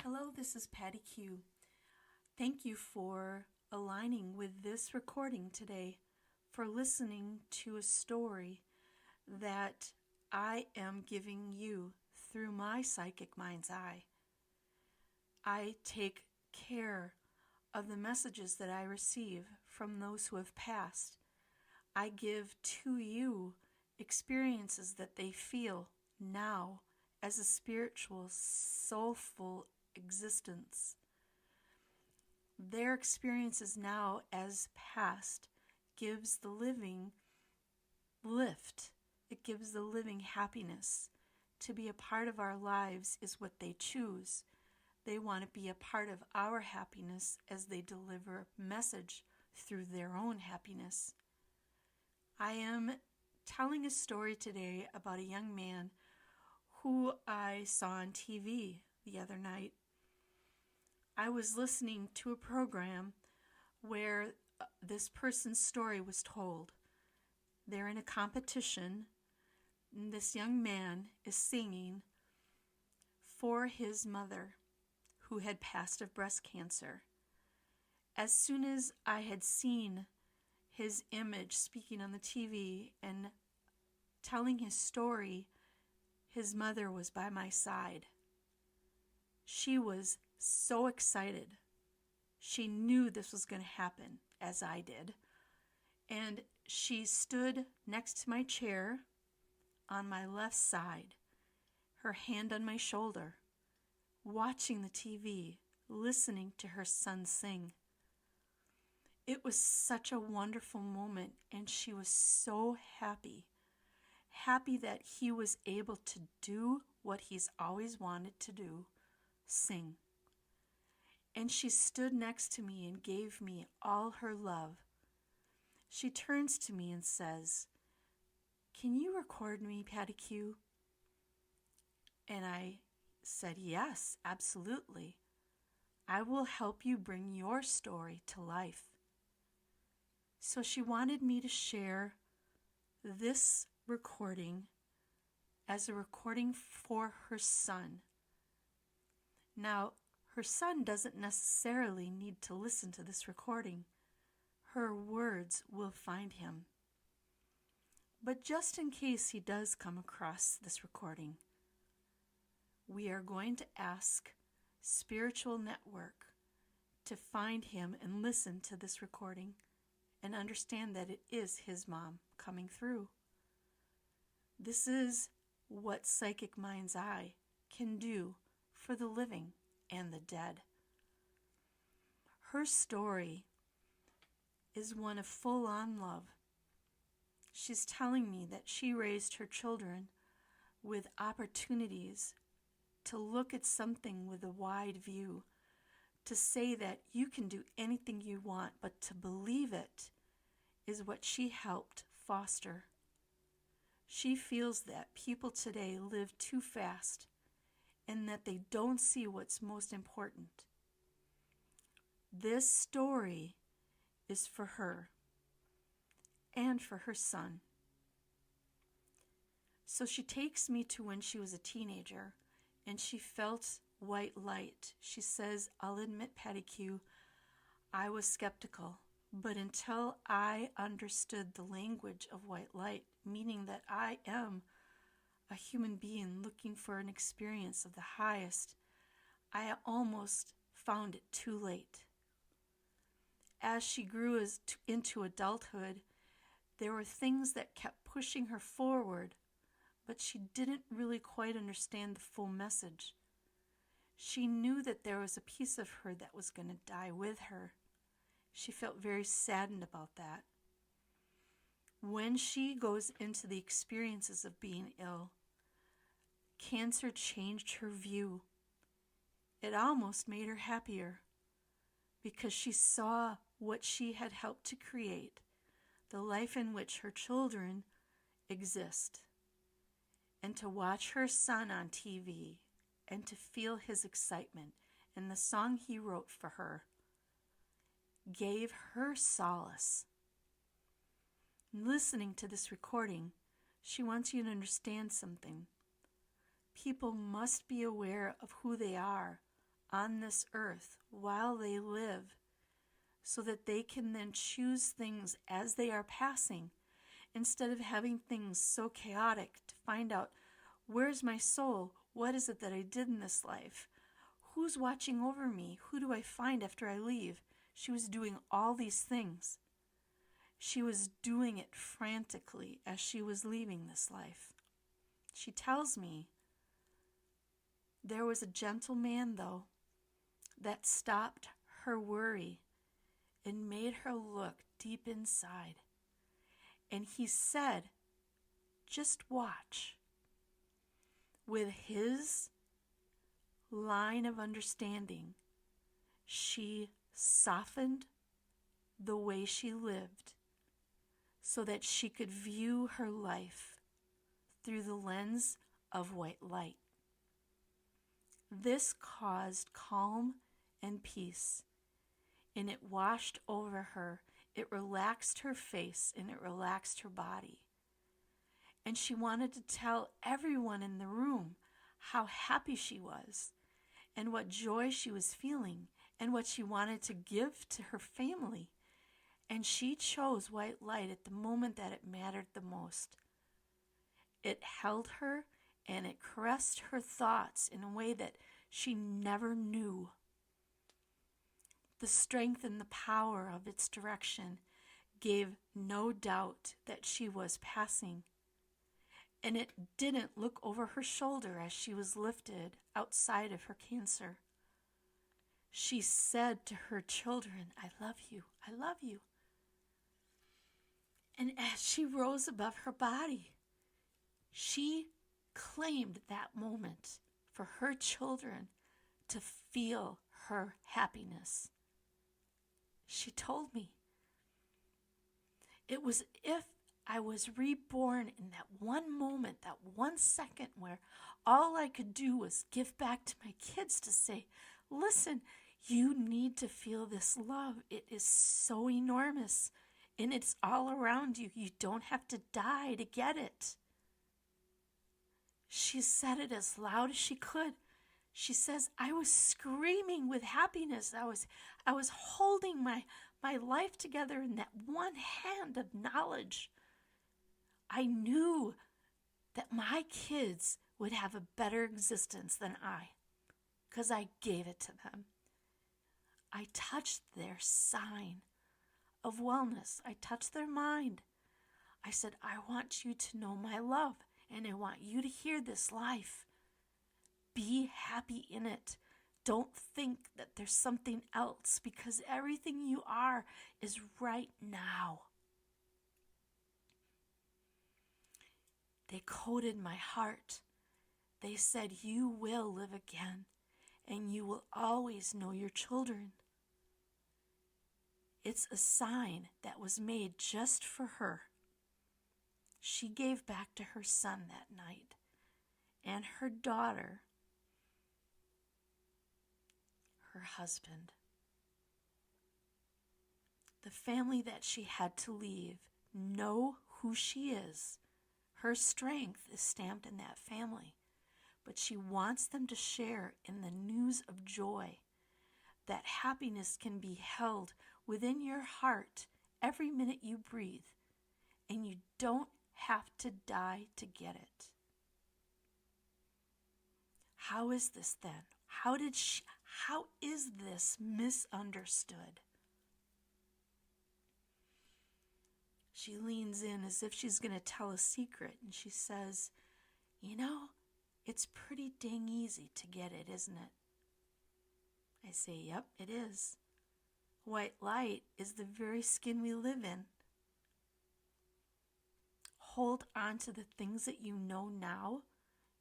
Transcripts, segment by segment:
Hello, this is Patty Q. Thank you for aligning with this recording today, for listening to a story that I am giving you through my psychic mind's eye. I take care of the messages that I receive from those who have passed. I give to you experiences that they feel now as a spiritual, soulful existence. Their experiences now as past gives the living lift. It gives the living happiness. To be a part of our lives is what they choose. They want to be a part of our happiness as they deliver a message through their own happiness. I am telling a story today about a young man who I saw on TV the other night. I was listening to a program where this person's story was told. They're in a competition, and this young man is singing for his mother, who had passed of breast cancer. As soon as I had seen his image speaking on the TV and telling his story, his mother was by my side. She was so excited. She knew this was going to happen, as I did. And she stood next to my chair on my left side, her hand on my shoulder, watching the TV, listening to her son sing. It was such a wonderful moment, and she was so happy that he was able to do what he's always wanted to do, sing. And she stood next to me and gave me all her love. She turns to me and says, "Can you record me, Patty Q?" And I said, "Yes, absolutely. I will help you bring your story to life." So she wanted me to share this recording as a recording for her son. Now, her son doesn't necessarily need to listen to this recording. Her words will find him. But just in case he does come across this recording, we are going to ask Spiritual Network to find him and listen to this recording and understand that it is his mom coming through. This is what Psychic Mind's Eye can do for the living and the dead. Her story is one of full-on love. She's telling me that she raised her children with opportunities to look at something with a wide view, to say that you can do anything you want, but to believe it is what she helped foster. She feels that people today live too fast and that they don't see what's most important. This story is for her and for her son. So she takes me to when she was a teenager and she felt white light. She says, "I'll admit, Patty Q, I was skeptical, but until I understood the language of white light, meaning that I am a human being looking for an experience of the highest, I almost found it too late." As she grew into adulthood, there were things that kept pushing her forward, but she didn't really quite understand the full message. She knew that there was a piece of her that was going to die with her. She felt very saddened about that. When she goes into the experiences of being ill, cancer changed her view. It almost made her happier because she saw what she had helped to create, the life in which her children exist. And to watch her son on TV and to feel his excitement and the song he wrote for her gave her solace. Listening to this recording, she wants you to understand something. People must be aware of who they are on this earth while they live, so that they can then choose things as they are passing, instead of having things so chaotic to find out, where's my soul? What is it that I did in this life? Who's watching over me? Who do I find after I leave? She was doing all these things. She was doing it frantically as she was leaving this life. She tells me, there was a gentle man, though, that stopped her worry and made her look deep inside. And he said, just watch. With his line of understanding, she softened the way she lived so that she could view her life through the lens of white light. This caused calm and peace, and it washed over her. It relaxed her face and it relaxed her body. And she wanted to tell everyone in the room how happy she was and what joy she was feeling and what she wanted to give to her family. And she chose white light at the moment that it mattered the most. It held her and it caressed her thoughts in a way that she never knew. The strength and the power of its direction gave no doubt that she was passing. And it didn't look over her shoulder as she was lifted outside of her cancer. She said to her children, I love you, I love you. And as she rose above her body, she claimed that moment for her children to feel her happiness. She told me it was if I was reborn in that one moment, that 1 second where all I could do was give back to my kids to say, listen, you need to feel this love. It is so enormous and it's all around you. You don't have to die to get it. She said it as loud as she could. She says, I was screaming with happiness. I was holding my life together in that one hand of knowledge. I knew that my kids would have a better existence than I, because I gave it to them. I touched their sign of wellness. I touched their mind. I said, I want you to know my love, and I want you to hear this life. Be happy in it. Don't think that there's something else, because everything you are is right now. They coated my heart. They said, you will live again, and you will always know your children. It's a sign that was made just for her. She gave back to her son that night, and her daughter, her husband. The family that she had to leave know who she is. Her strength is stamped in that family, but she wants them to share in the news of joy. That happiness can be held within your heart every minute you breathe, and you don't have to die to get it. How is this then? How is this misunderstood? She leans in as if she's going to tell a secret, and she says, it's pretty dang easy to get it, isn't it? I say, yep, it is. White light is the very skin we live in. Hold on to the things that you know now,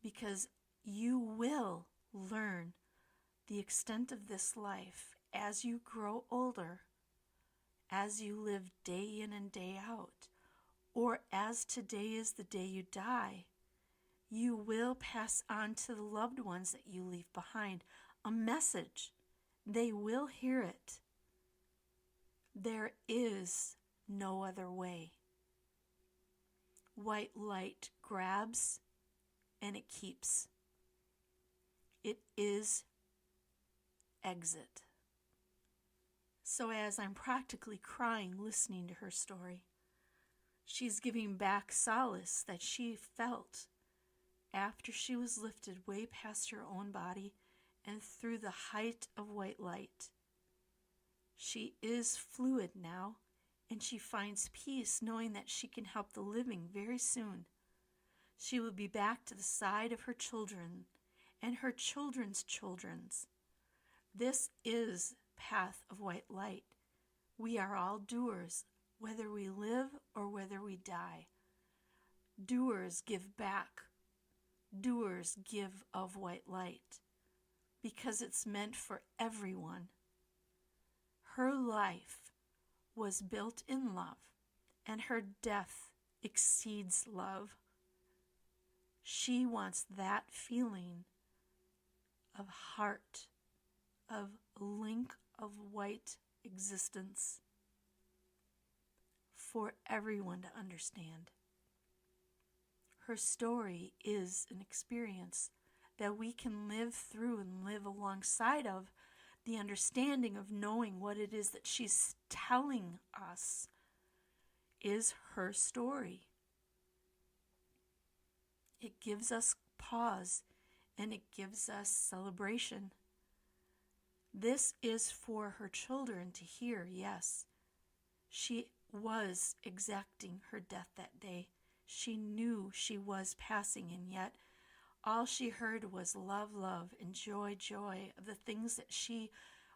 because you will learn the extent of this life as you grow older, as you live day in and day out, or as today is the day you die. You will pass on to the loved ones that you leave behind a message. They will hear it. There is no other way. White light grabs and it keeps. It is exit. So as I'm practically crying listening to her story, she's giving back solace that she felt after she was lifted way past her own body and through the height of white light. She is fluid now, and she finds peace knowing that she can help the living very soon. She will be back to the side of her children and her children's children's. This is path of white light. We are all doers, whether we live or whether we die. Doers give back. Doers give of white light, because it's meant for everyone. Her life was built in love, and her death exceeds love. She wants that feeling of heart, of link of white existence for everyone to understand. Her story is an experience that we can live through and live alongside of the understanding of knowing what it is that she's telling us is her story. It gives us pause and it gives us celebration. This is for her children to hear, yes. She was exacting her death that day. She knew she was passing, and yet all she heard was love, love, and joy, joy of the things that she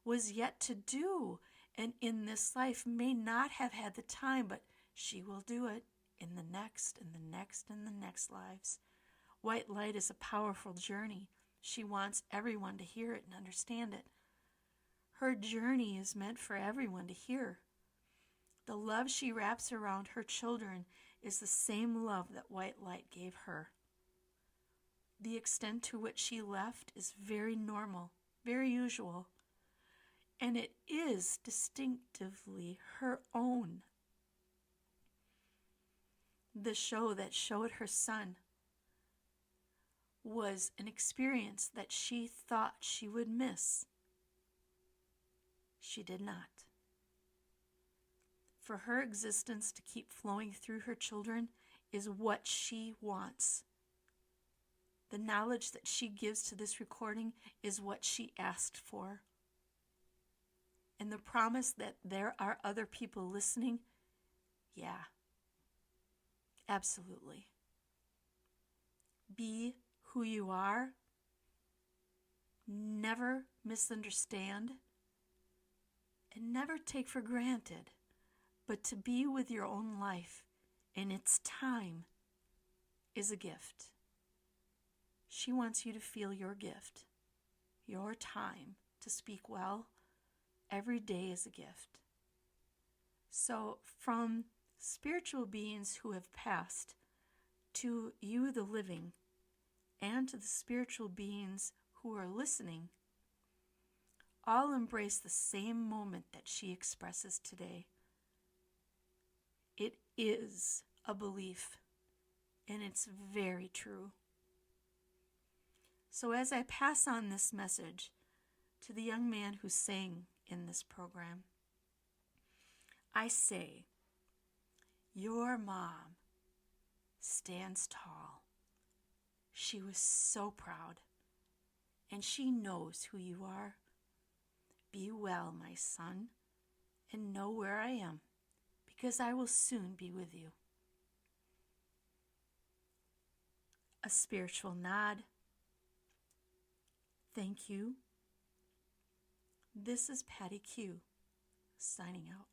was yet to do, and in this life may not have had the time, but she will do it in the next and the next and the next lives. White light is a powerful journey. She wants everyone to hear it and understand it. Her journey is meant for everyone to hear. The love she wraps around her children is the same love that white light gave her. The extent to which she left is very normal, very usual, and it is distinctively her own. The show that showed her son was an experience that she thought she would miss. She did not. For her existence to keep flowing through her children is what she wants. The knowledge that she gives to this recording is what she asked for. And the promise that there are other people listening, yeah, absolutely. Be who you are. Never misunderstand. And never take for granted. But to be with your own life in its time is a gift. She wants you to feel your gift, your time to speak well. Every day is a gift. So from spiritual beings who have passed to you, the living, and to the spiritual beings who are listening, all embrace the same moment that she expresses today. It is a belief, and it's very true. So as I pass on this message to the young man who sang in this program, I say, your mom stands tall. She was so proud, and she knows who you are. Be well, my son, and know where I am, because I will soon be with you. A spiritual nod. Thank you. This is Patty Q, signing out.